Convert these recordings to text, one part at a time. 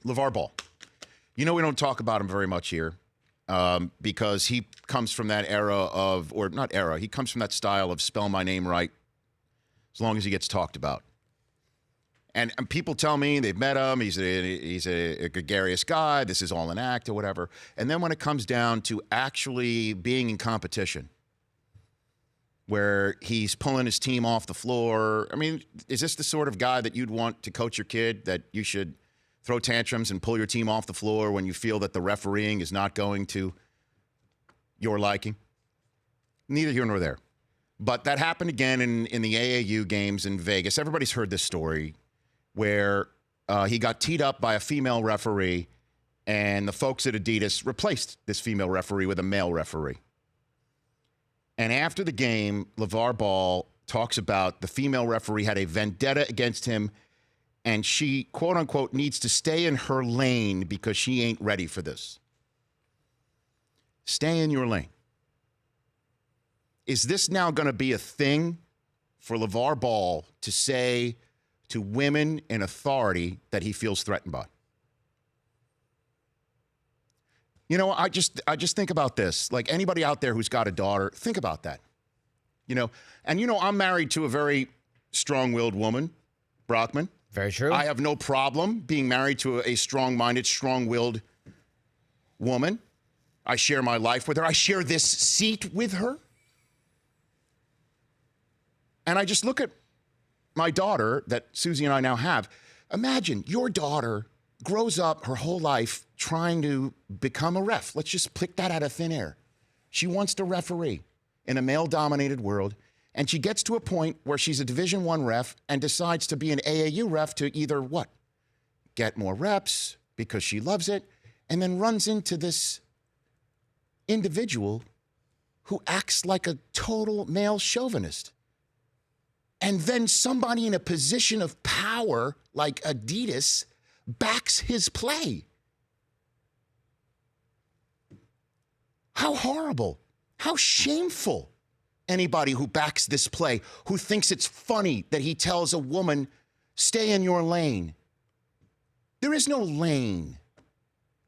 LaVar Ball. We don't talk about him very much here because he comes from that he comes from that style of spell my name right as long as he gets talked about. And people tell me they've met him, he's a gregarious guy, this is all an act or whatever. And then when it comes down to actually being in competition, where he's pulling his team off the floor. I mean, is this the sort of guy that you'd want to coach your kid, that you should throw tantrums and pull your team off the floor when you feel that the refereeing is not going to your liking? Neither here nor there. But that happened again in the AAU games in Vegas. Everybody's heard this story where he got teed up by a female referee, and the folks at Adidas replaced this female referee with a male referee. And after the game, LaVar Ball talks about the female referee had a vendetta against him, and she, quote unquote, needs to stay in her lane because she ain't ready for this. Stay in your lane. Is this now going to be a thing for LaVar Ball to say to women in authority that he feels threatened by? I just think about this. Like, anybody out there who's got a daughter, think about that. And I'm married to a very strong-willed woman, Brockman. Very true. I have no problem being married to a strong-minded, strong-willed woman. I share my life with her. I share this seat with her. And I just look at my daughter that Susie and I now have. Imagine your daughter grows up her whole life trying to become a ref. Let's just pick that out of thin air. She wants to referee in a male-dominated world, and she gets to a point where she's a Division I ref and decides to be an AAU ref to either what? Get more reps because she loves it, and then runs into this individual who acts like a total male chauvinist. And then somebody in a position of power like Adidas backs his play. How horrible, how shameful. Anybody who backs this play, who thinks it's funny that he tells a woman, stay in your lane. There is no lane.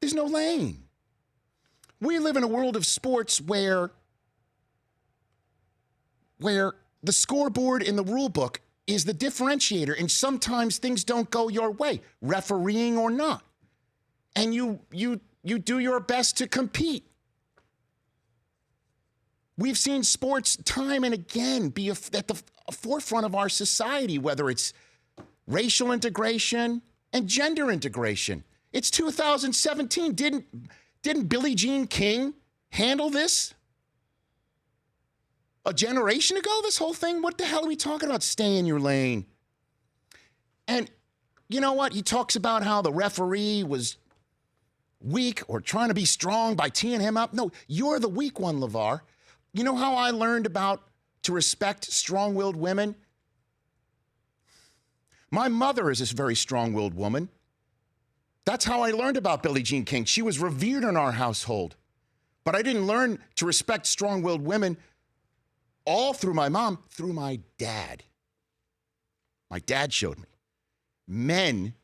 There's no lane. We live in a world of sports where the scoreboard in the rule book is the differentiator, and sometimes things don't go your way, refereeing or not. And you do your best to compete. We've seen sports time and again be at the forefront of our society, whether it's racial integration and gender integration. It's 2017. Didn't Billie Jean King handle this a generation ago, this whole thing? What the hell are we talking about? Stay in your lane. And you know what? He talks about how the referee was weak or trying to be strong by teeing him up. No, you're the weak one, LaVar. You know how I learned to respect strong-willed women? My mother is this very strong-willed woman. That's how I learned about Billie Jean King. She was revered in our household. But I didn't learn to respect strong-willed women all through my mom, through my dad. My dad showed me. Men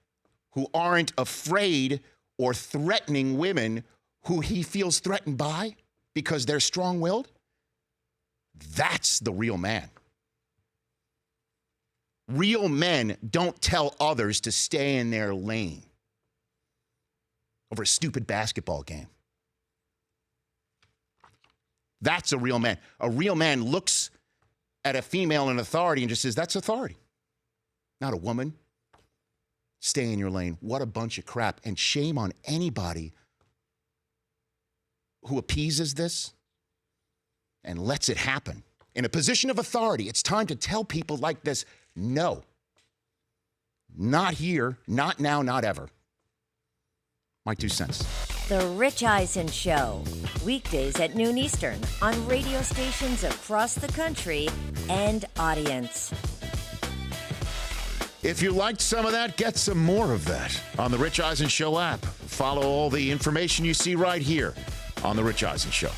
who aren't afraid or threatening women who he feels threatened by because they're strong-willed, that's the real man. Real men don't tell others to stay in their lane over a stupid basketball game. That's a real man. A real man looks at a female in authority and just says, that's authority. Not a woman. Stay in your lane. What a bunch of crap. And shame on anybody who appeases this and lets it happen. In a position of authority, it's time to tell people like this, no. Not here, not now, not ever. My 2 cents. The Rich Eisen Show. Weekdays at noon Eastern on radio stations across the country and audience. If you liked some of that, get some more of that on the Rich Eisen Show app. Follow all the information you see right here on the Rich Eisen Show.